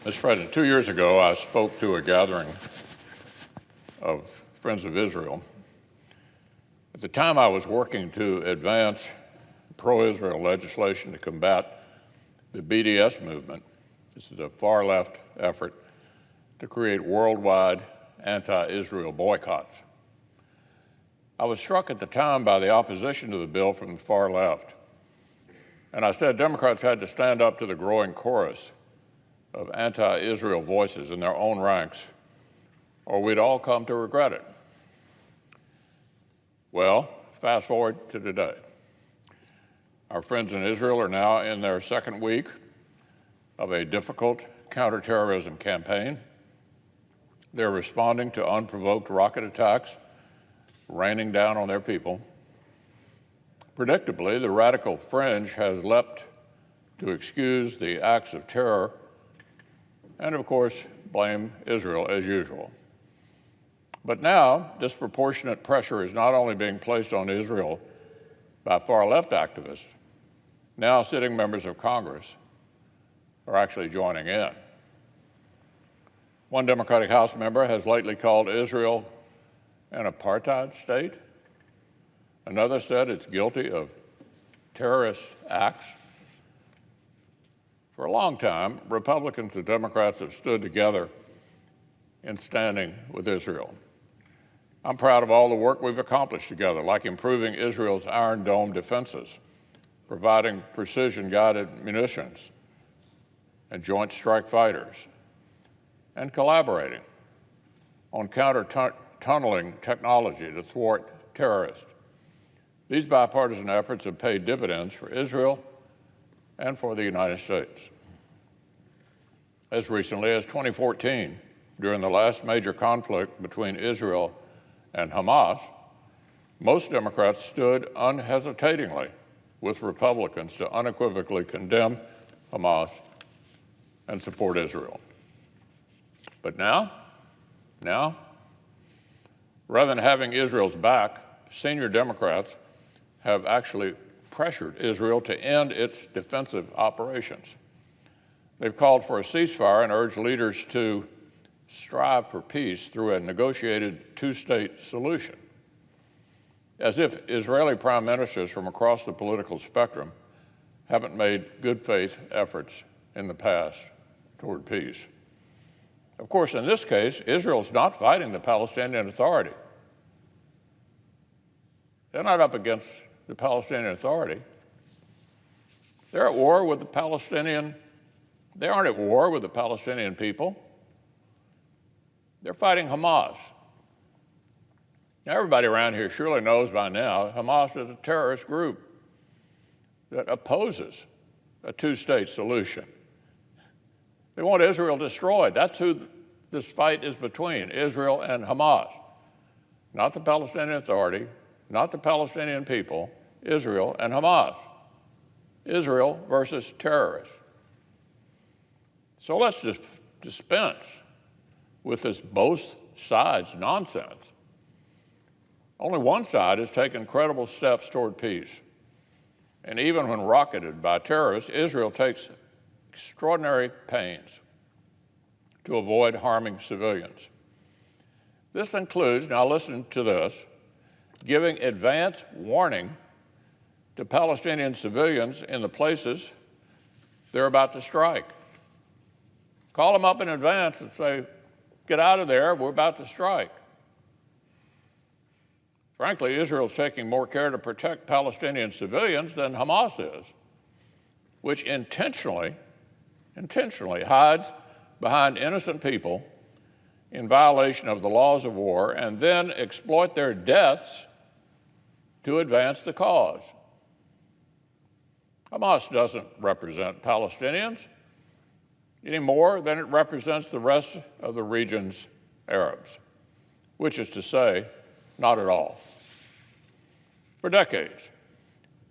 Mr. President, 2 years ago, I spoke to a gathering of Friends of Israel. At the time, I was working to advance pro-Israel legislation to combat the BDS movement. This is a far-left effort to create worldwide anti-Israel boycotts. I was struck at the time by the opposition to the bill from the far left, and I said Democrats had to stand up to the growing chorus of anti-Israel voices in their own ranks, or we'd all come to regret it. Well, fast forward to today. Our friends in Israel are now in their second week of a difficult counterterrorism campaign. They're responding to unprovoked rocket attacks raining down on their people. Predictably, the radical fringe has leapt to excuse the acts of terror and, of course, blame Israel as usual. But now, disproportionate pressure is not only being placed on Israel by far-left activists, now sitting members of Congress are actually joining in. One Democratic House member has lately called Israel an apartheid state. Another said it's guilty of terrorist acts. For a long time, Republicans and Democrats have stood together in standing with Israel. I'm proud of all the work we've accomplished together, like improving Israel's Iron Dome defenses, providing precision-guided munitions and joint strike fighters, and collaborating on counter-tunneling technology to thwart terrorists. These bipartisan efforts have paid dividends for Israel and for the United States. As recently as 2014, during the last major conflict between Israel and Hamas, most Democrats stood unhesitatingly with Republicans to unequivocally condemn Hamas and support Israel. But now, rather than having Israel's back, senior Democrats have actually pressured Israel to end its defensive operations. They've called for a ceasefire and urged leaders to strive for peace through a negotiated two-state solution, as if Israeli prime ministers from across the political spectrum haven't made good faith efforts in the past toward peace. Of course, in this case, Israel's not fighting the Palestinian Authority. They're not up against the Palestinian Authority. They're at war with the Palestinian. They aren't at war with the Palestinian people. They're fighting Hamas. Now, everybody around here surely knows by now Hamas is a terrorist group that opposes a two-state solution. They want Israel destroyed. That's who this fight is between, Israel and Hamas. Not the Palestinian Authority, not the Palestinian people, Israel and Hamas. Israel versus terrorists. So let's just dispense with this both sides nonsense. Only one side has taken credible steps toward peace. And even when rocketed by terrorists, Israel takes extraordinary pains to avoid harming civilians. This includes, now listen to this, giving advance warning to Palestinian civilians in the places they're about to strike. Call them up in advance and say, get out of there, we're about to strike. Frankly, Israel's taking more care to protect Palestinian civilians than Hamas is, which intentionally hides behind innocent people in violation of the laws of war and then exploit their deaths to advance the cause. Hamas doesn't represent Palestinians any more than it represents the rest of the region's Arabs, which is to say, not at all. For decades,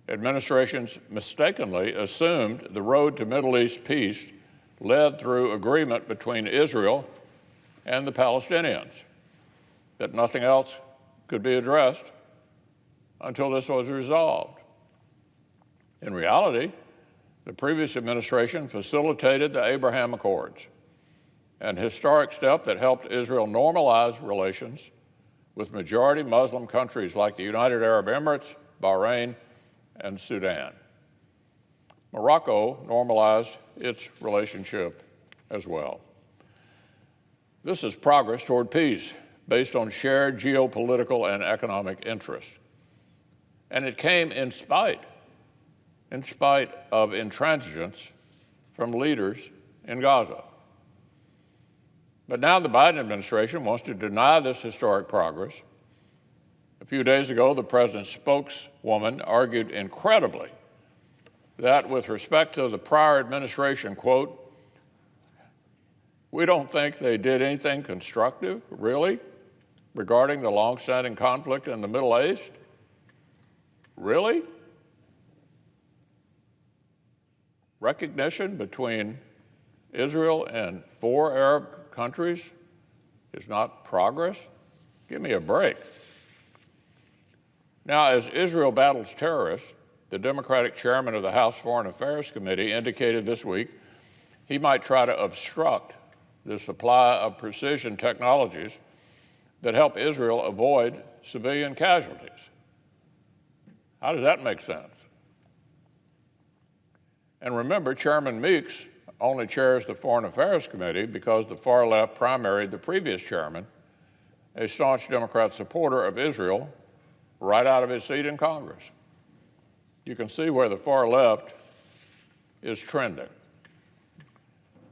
administrations mistakenly assumed the road to Middle East peace led through agreement between Israel and the Palestinians, that nothing else could be addressed until this was resolved. In reality, the previous administration facilitated the Abraham Accords, an historic step that helped Israel normalize relations with majority Muslim countries like the United Arab Emirates, Bahrain, and Sudan. Morocco normalized its relationship as well. This is progress toward peace based on shared geopolitical and economic interests. And it came in spite of intransigence from leaders in Gaza. But now the Biden administration wants to deny this historic progress. A few days ago, the president's spokeswoman argued incredibly that with respect to the prior administration, quote, "We don't think they did anything constructive, really, regarding the longstanding conflict in the Middle East." Really? Recognition between Israel and 4 Arab countries is not progress? Give me a break. Now, as Israel battles terrorists, the Democratic chairman of the House Foreign Affairs Committee indicated this week he might try to obstruct the supply of precision technologies that help Israel avoid civilian casualties. How does that make sense? And remember, Chairman Meeks only chairs the Foreign Affairs Committee because the far left primaried the previous chairman, a staunch Democrat supporter of Israel, right out of his seat in Congress. You can see where the far left is trending.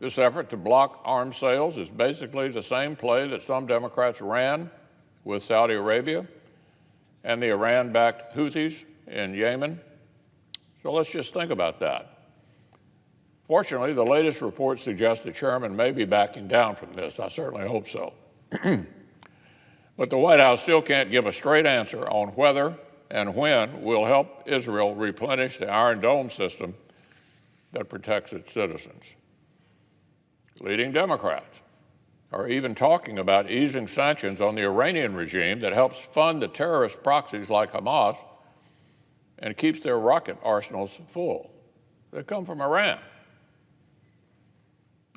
This effort to block arms sales is basically the same play that some Democrats ran with Saudi Arabia and the Iran-backed Houthis in Yemen. So let's just think about that. Fortunately, the latest report suggests the chairman may be backing down from this. I certainly hope so. But the White House still can't give a straight answer on whether and when we'll help Israel replenish the Iron Dome system that protects its citizens. Leading Democrats are even talking about easing sanctions on the Iranian regime that helps fund the terrorist proxies like Hamas and keeps their rocket arsenals full. They come from Iran.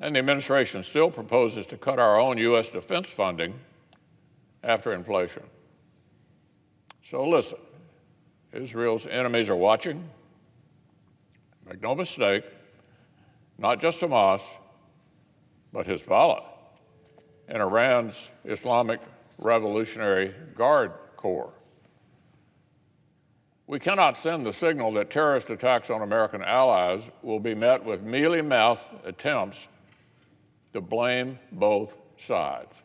And the administration still proposes to cut our own U.S. defense funding after inflation. So listen, Israel's enemies are watching. Make no mistake, not just Hamas, but Hezbollah and Iran's Islamic Revolutionary Guard Corps. We cannot send the signal that terrorist attacks on American allies will be met with mealy-mouthed attempts to blame both sides.